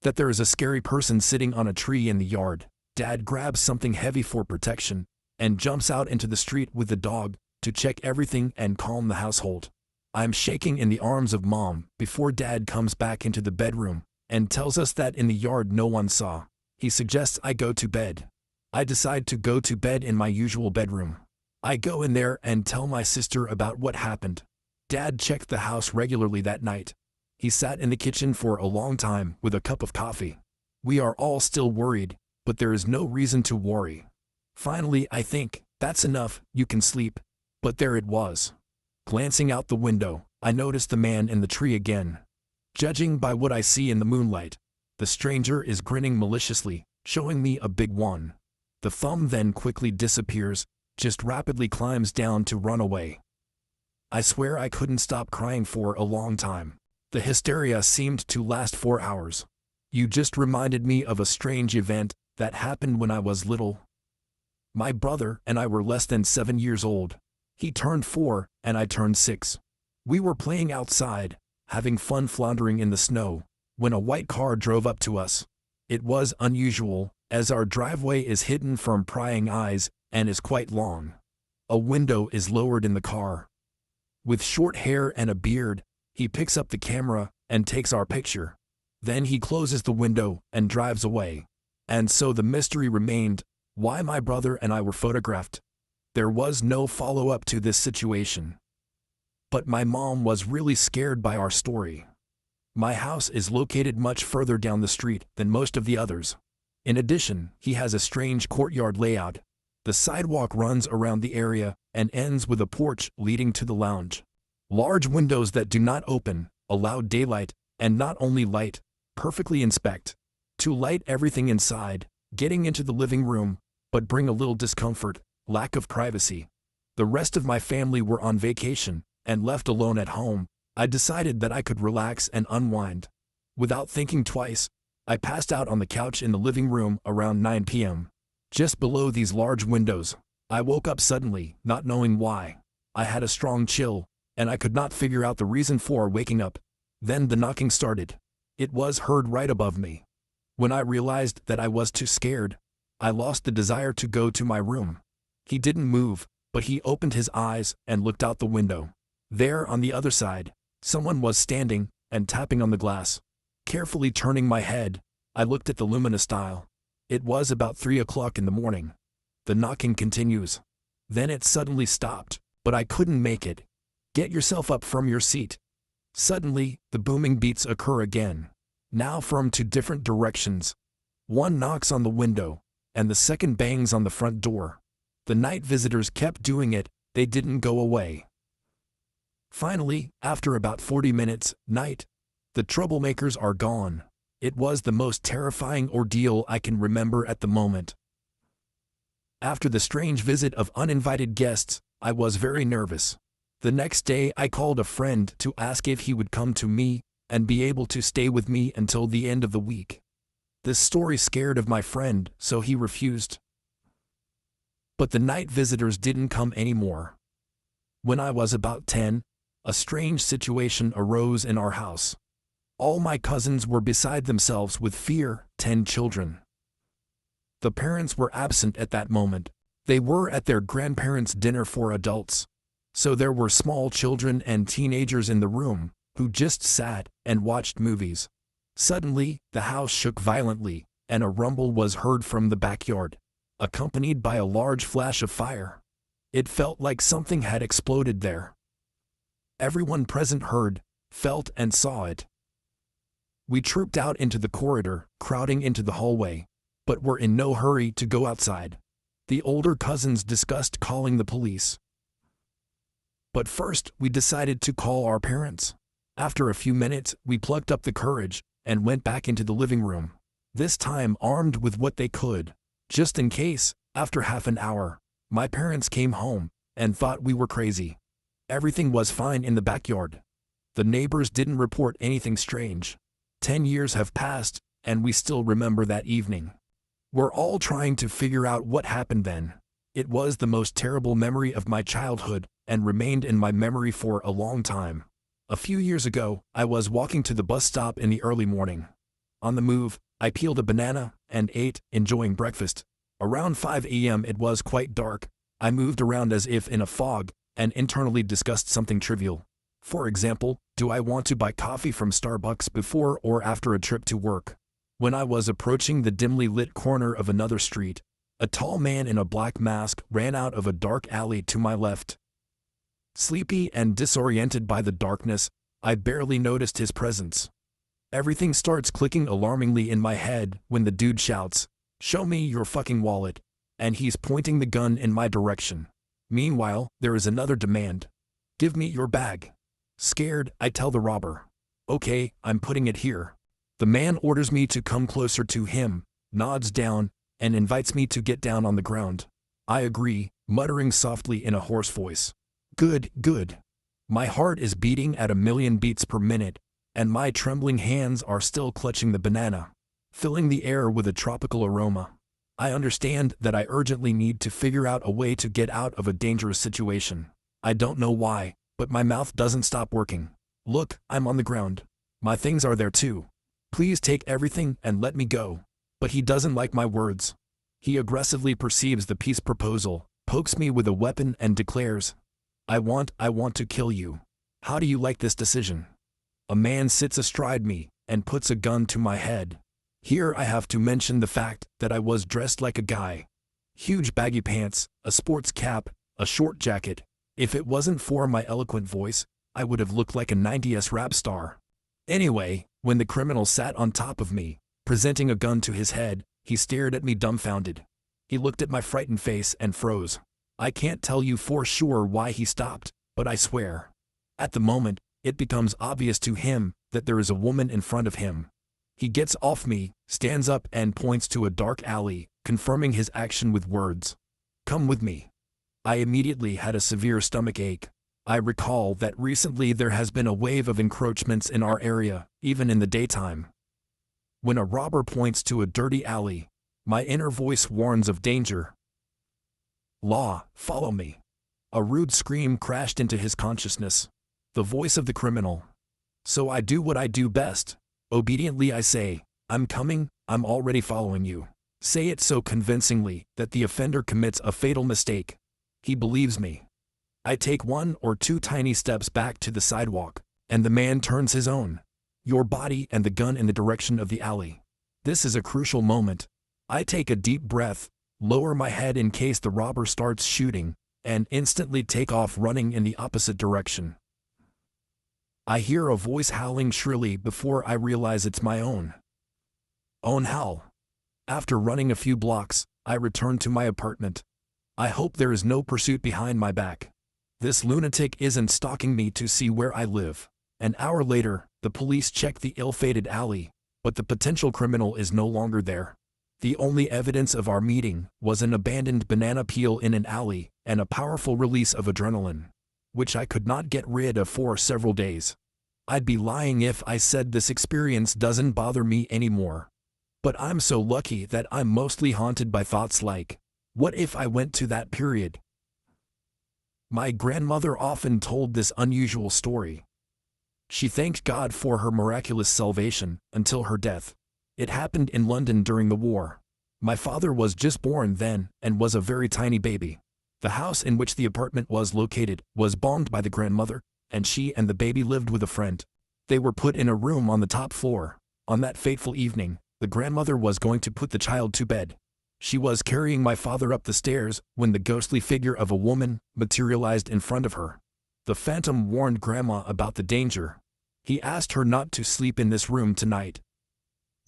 that there is a scary person sitting on a tree in the yard. Dad grabs something heavy for protection and jumps out into the street with the dog to check everything and calm the household. I'm shaking in the arms of Mom before Dad comes back into the bedroom and tells us that in the yard no one saw. He suggests I go to bed. I decide to go to bed in my usual bedroom. I go in there and tell my sister about what happened. Dad checked the house regularly that night. He sat in the kitchen for a long time with a cup of coffee. We are all still worried, but there is no reason to worry. Finally, I think, that's enough, you can sleep. But there it was. Glancing out the window, I noticed the man in the tree again. Judging by what I see in the moonlight, the stranger is grinning maliciously, showing me a big one. The thumb then quickly disappears, just rapidly climbs down to run away. I swear I couldn't stop crying for a long time. The hysteria seemed to last 4 hours. You just reminded me of a strange event that happened when I was little. My brother and I were less than 7 years old. He turned 4, and I turned 6. We were playing outside, having fun floundering in the snow, when a white car drove up to us. It was unusual, as our driveway is hidden from prying eyes and is quite long. A window is lowered in the car. With short hair and a beard, he picks up the camera and takes our picture. Then he closes the window and drives away. And so the mystery remained, why my brother and I were photographed. There was no follow-up to this situation. But my mom was really scared by our story. My house is located much further down the street than most of the others. In addition, he has a strange courtyard layout. The sidewalk runs around the area and ends with a porch leading to the lounge. Large windows that do not open allow daylight And not only light, perfectly inspect. To light everything inside, getting into the living room, but bring a little discomfort, lack of privacy. The rest of my family were on vacation, and left alone at home, I decided that I could relax and unwind. Without thinking twice, I passed out on the couch in the living room around 9 p.m. Just below these large windows, I woke up suddenly, not knowing why. I had a strong chill, and I could not figure out the reason for waking up. Then the knocking started. It was heard right above me. When I realized that I was too scared, I lost the desire to go to my room. He didn't move, but he opened his eyes and looked out the window. There on the other side, someone was standing and tapping on the glass. Carefully turning my head, I looked at the luminous dial. It was about 3 o'clock in the morning. The knocking continues. Then it suddenly stopped, but I couldn't make it. Get yourself up from your seat. Suddenly, the booming beats occur again. Now from two different directions. One knocks on the window, and the second bangs on the front door. The night visitors kept doing it, they didn't go away. Finally, after about 40 minutes, night, the troublemakers are gone. It was the most terrifying ordeal I can remember at the moment. After the strange visit of uninvited guests, I was very nervous. The next day I called a friend to ask if he would come to me and be able to stay with me until the end of the week. This story scared of my friend, so he refused. But the night visitors didn't come anymore. When I was about 10, a strange situation arose in our house. All my cousins were beside themselves with fear, 10 children. The parents were absent at that moment. They were at their grandparents' dinner for adults. So there were small children and teenagers in the room, who just sat and watched movies. Suddenly, the house shook violently, and a rumble was heard from the backyard, accompanied by a large flash of fire. It felt like something had exploded there. Everyone present heard, felt, and saw it. We trooped out into the corridor, crowding into the hallway, but were in no hurry to go outside. The older cousins discussed calling the police. But first, we decided to call our parents. After a few minutes, we plucked up the courage and went back into the living room, this time armed with what they could. Just in case, after half an hour, my parents came home and thought we were crazy. Everything was fine in the backyard. The neighbors didn't report anything strange. 10 years have passed, and we still remember that evening. We're all trying to figure out what happened then. It was the most terrible memory of my childhood, and remained in my memory for a long time. A few years ago, I was walking to the bus stop in the early morning. On the move, I peeled a banana and ate, enjoying breakfast. Around 5 a.m. it was quite dark. I moved around as if in a fog, and internally discussed something trivial. For example, do I want to buy coffee from Starbucks before or after a trip to work? When I was approaching the dimly lit corner of another street, a tall man in a black mask ran out of a dark alley to my left. Sleepy and disoriented by the darkness, I barely noticed his presence. Everything starts clicking alarmingly in my head when the dude shouts, "Show me your fucking wallet," and he's pointing the gun in my direction. Meanwhile, there is another demand. "Give me your bag." Scared, I tell the robber, "Okay, I'm putting it here." The man orders me to come closer to him, nods down, and invites me to get down on the ground. I agree, muttering softly in a hoarse voice, "Good, good." My heart is beating at 1,000,000 beats per minute, and my trembling hands are still clutching the banana, filling the air with a tropical aroma. I understand that I urgently need to figure out a way to get out of a dangerous situation. I don't know why, but my mouth doesn't stop working. Look, I'm on the ground. My things are there too. Please take everything and let me go. But he doesn't like my words. He aggressively perceives the peace proposal, pokes me with a weapon and declares, I want to kill you. How do you like this decision?" A man sits astride me and puts a gun to my head. Here I have to mention the fact that I was dressed like a guy. Huge baggy pants, a sports cap, a short jacket. If it wasn't for my eloquent voice, I would have looked like a 90s rap star. Anyway, when the criminal sat on top of me, presenting a gun to his head, he stared at me dumbfounded. He looked at my frightened face and froze. I can't tell you for sure why he stopped, but I swear. At the moment, It becomes obvious to him that there is a woman in front of him. He gets off me, stands up and points to a dark alley, confirming his action with words. "Come with me." I immediately had a severe stomach ache. I recall that recently there has been a wave of encroachments in our area, even in the daytime. When a robber points to a dirty alley, my inner voice warns of danger. "Law, follow me." A rude scream crashed into his consciousness. The voice of the criminal. So I do what I do best. Obediently I say, "I'm coming, I'm already following you." Say it so convincingly that the offender commits a fatal mistake. He believes me. I take 1 or 2 tiny steps back to the sidewalk, and the man turns his own, your body and the gun in the direction of the alley. This is a crucial moment. I take a deep breath, lower my head in case the robber starts shooting, and instantly take off running in the opposite direction. I hear a voice howling shrilly before I realize it's my own howl. After running a few blocks, I return to my apartment. I hope there is no pursuit behind my back. This lunatic isn't stalking me to see where I live. An hour later, the police check the ill-fated alley, but the potential criminal is no longer there. The only evidence of our meeting was an abandoned banana peel in an alley and a powerful release of adrenaline, which I could not get rid of for several days. I'd be lying if I said this experience doesn't bother me anymore. But I'm so lucky that I'm mostly haunted by thoughts like, what if I went to that period? My grandmother often told this unusual story. She thanked God for her miraculous salvation until her death. It happened in London during the war. My father was just born then and was a very tiny baby. The house in which the apartment was located was bombed by the grandmother, and she and the baby lived with a friend. They were put in a room on the top floor. On that fateful evening, the grandmother was going to put the child to bed. She was carrying my father up the stairs when the ghostly figure of a woman materialized in front of her. The phantom warned Grandma about the danger. He asked her not to sleep in this room tonight.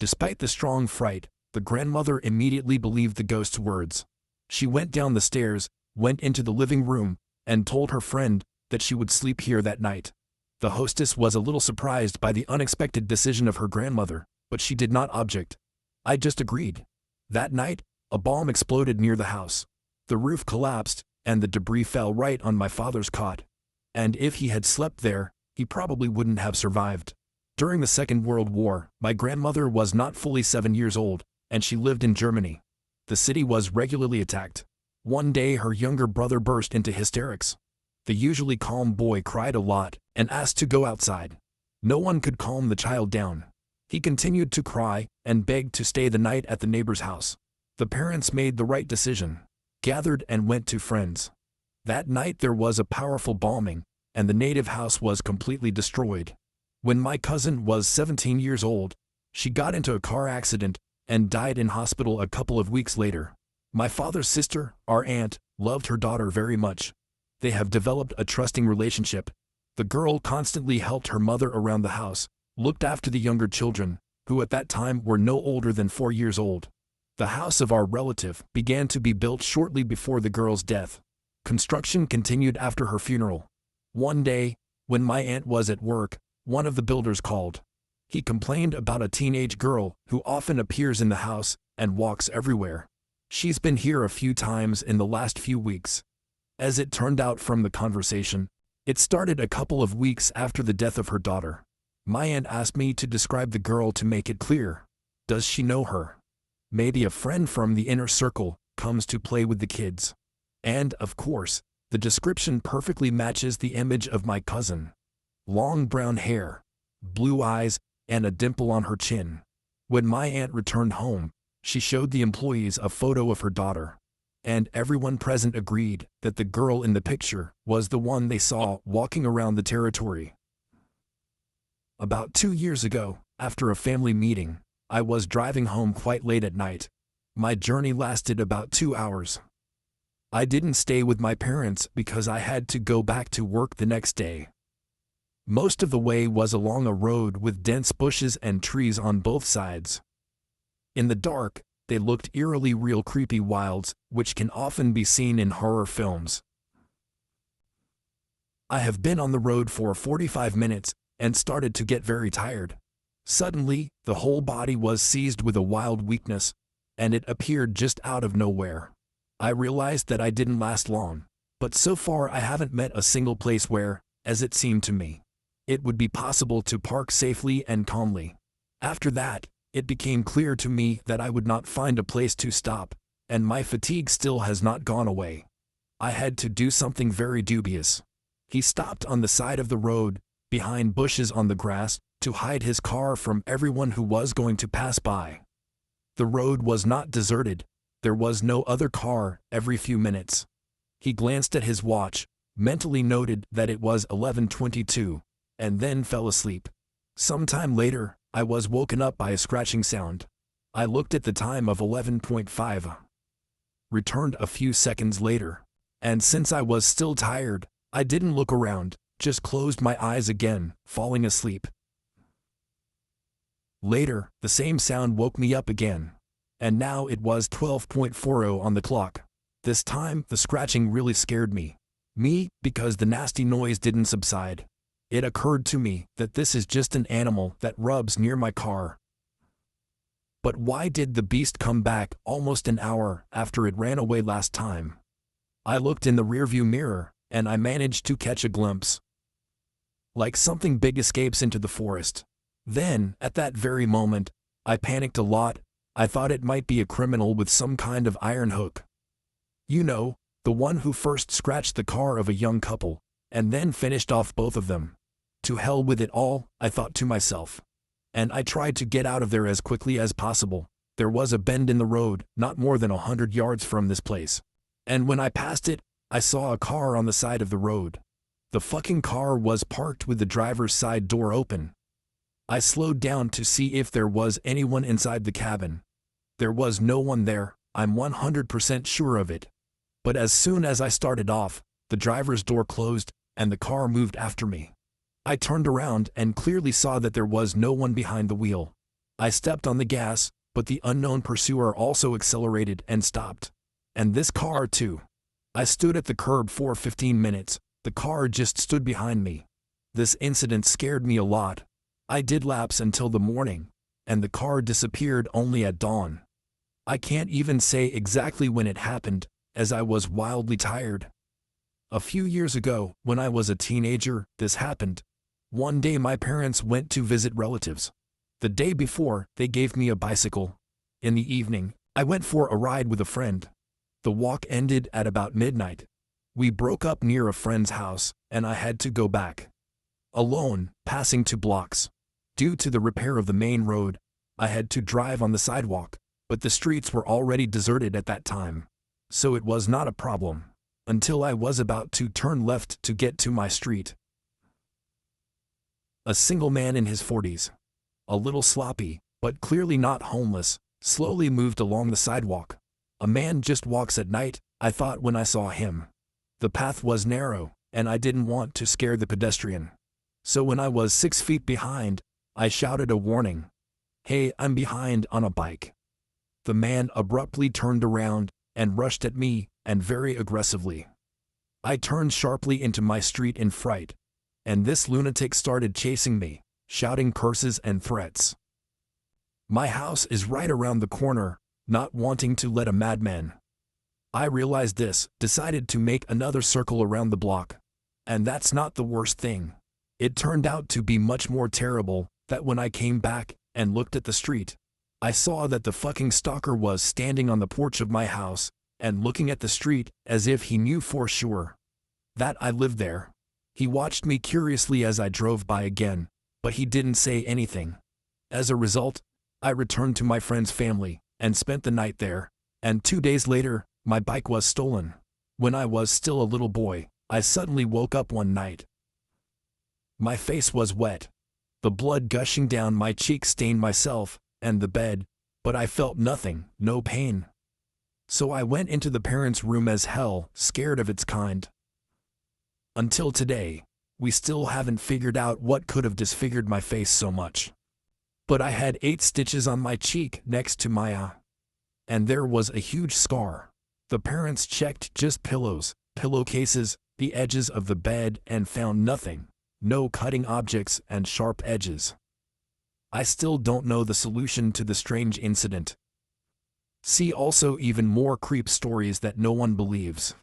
Despite the strong fright, the grandmother immediately believed the ghost's words. She went down the stairs, went into the living room, and told her friend that she would sleep here that night. The hostess was a little surprised by the unexpected decision of her grandmother, but she did not object. I just agreed. That night, a bomb exploded near the house. The roof collapsed, and the debris fell right on my father's cot. And if he had slept there, he probably wouldn't have survived. During the Second World War, my grandmother was not fully 7 years old, and she lived in Germany. The city was regularly attacked. One day her younger brother burst into hysterics. The usually calm boy cried a lot and asked to go outside. No one could calm the child down. He continued to cry and begged to stay the night at the neighbor's house. The parents made the right decision, gathered and went to friends. That night there was a powerful bombing, and the native house was completely destroyed. When my cousin was 17 years old, she got into a car accident and died in hospital a couple of weeks later. My father's sister, our aunt, loved her daughter very much. They have developed a trusting relationship. The girl constantly helped her mother around the house, looked after the younger children, who at that time were no older than 4 years old. The house of our relative began to be built shortly before the girl's death. Construction continued after her funeral. One day, when my aunt was at work, one of the builders called. He complained about a teenage girl who often appears in the house and walks everywhere. She's been here a few times in the last few weeks. As it turned out from the conversation, it started a couple of weeks after the death of her daughter. My aunt asked me to describe the girl to make it clear. Does she know her? Maybe a friend from the inner circle comes to play with the kids. And, of course, the description perfectly matches the image of my cousin. Long brown hair, blue eyes, and a dimple on her chin. When my aunt returned home, she showed the employees a photo of her daughter. And everyone present agreed that the girl in the picture was the one they saw walking around the territory. About 2 years ago, after a family meeting, I was driving home quite late at night. My journey lasted about 2 hours. I didn't stay with my parents because I had to go back to work the next day. Most of the way was along a road with dense bushes and trees on both sides. In the dark, they looked eerily real creepy wilds, which can often be seen in horror films. I have been on the road for 45 minutes and started to get very tired. Suddenly, the whole body was seized with a wild weakness, and it appeared just out of nowhere. I realized that I didn't last long, but so far I haven't met a single place where, as it seemed to me, it would be possible to park safely and calmly. After that, it became clear to me that I would not find a place to stop, and my fatigue still has not gone away. I had to do something very dubious. He stopped on the side of the road, behind bushes on the grass, to hide his car from everyone who was going to pass by. The road was not deserted. There was no other car every few minutes. He glanced at his watch, mentally noted that it was 11:22, and then fell asleep. Sometime later, I was woken up by a scratching sound. I looked at the time of 11:5. Returned a few seconds later, and since I was still tired, I didn't look around, just closed my eyes again, falling asleep. Later, the same sound woke me up again, and now it was 12:40 on the clock. This time, the scratching really scared me. Because the nasty noise didn't subside. It occurred to me that this is just an animal that rubs near my car. But why did the beast come back almost an hour after it ran away last time? I looked in the rearview mirror, and I managed to catch a glimpse. Like something big escapes into the forest. Then, at that very moment, I panicked a lot. I thought it might be a criminal with some kind of iron hook. You know, the one who first scratched the car of a young couple, and then finished off both of them. To hell with it all, I thought to myself. And I tried to get out of there as quickly as possible. There was a bend in the road, not more than 100 yards from this place. And when I passed it, I saw a car on the side of the road. The fucking car was parked with the driver's side door open. I slowed down to see if there was anyone inside the cabin. There was no one there, I'm 100% sure of it. But as soon as I started off, the driver's door closed, and the car moved after me. I turned around and clearly saw that there was no one behind the wheel. I stepped on the gas, but the unknown pursuer also accelerated and stopped. And this car too. I stood at the curb for 15 minutes, the car just stood behind me. This incident scared me a lot. I did laps until the morning, and the car disappeared only at dawn. I can't even say exactly when it happened, as I was wildly tired. A few years ago, when I was a teenager, this happened. One day my parents went to visit relatives. The day before, they gave me a bicycle. In the evening, I went for a ride with a friend. The walk ended at about midnight. We broke up near a friend's house, and I had to go back. Alone, passing 2 blocks. Due to the repair of the main road, I had to drive on the sidewalk, but the streets were already deserted at that time. So it was not a problem, until I was about to turn left to get to my street. A single man in his 40s, a little sloppy, but clearly not homeless, slowly moved along the sidewalk. A man just walks at night, I thought when I saw him. The path was narrow, and I didn't want to scare the pedestrian. So when I was 6 feet behind, I shouted a warning. "Hey, I'm behind on a bike." The man abruptly turned around and rushed at me, and very aggressively. I turned sharply into my street in fright, and this lunatic started chasing me, shouting curses and threats. My house is right around the corner, not wanting to let a madman. I realized this, decided to make another circle around the block. And that's not the worst thing. It turned out to be much more terrible, that when I came back and looked at the street, I saw that the fucking stalker was standing on the porch of my house and looking at the street as if he knew for sure that I lived there. He watched me curiously as I drove by again, but he didn't say anything. As a result, I returned to my friend's family and spent the night there, and 2 days later, my bike was stolen. When I was still a little boy, I suddenly woke up one night. My face was wet. The blood gushing down my cheek stained myself and the bed, but I felt nothing, no pain. So I went into the parents' room as hell, scared of its kind. Until today, we still haven't figured out what could have disfigured my face so much. But I had 8 stitches on my cheek next to my eye. And there was a huge scar. The parents checked just pillows, pillowcases, the edges of the bed and found nothing, no cutting objects and sharp edges. I still don't know the solution to the strange incident. See also even more creep stories that no one believes.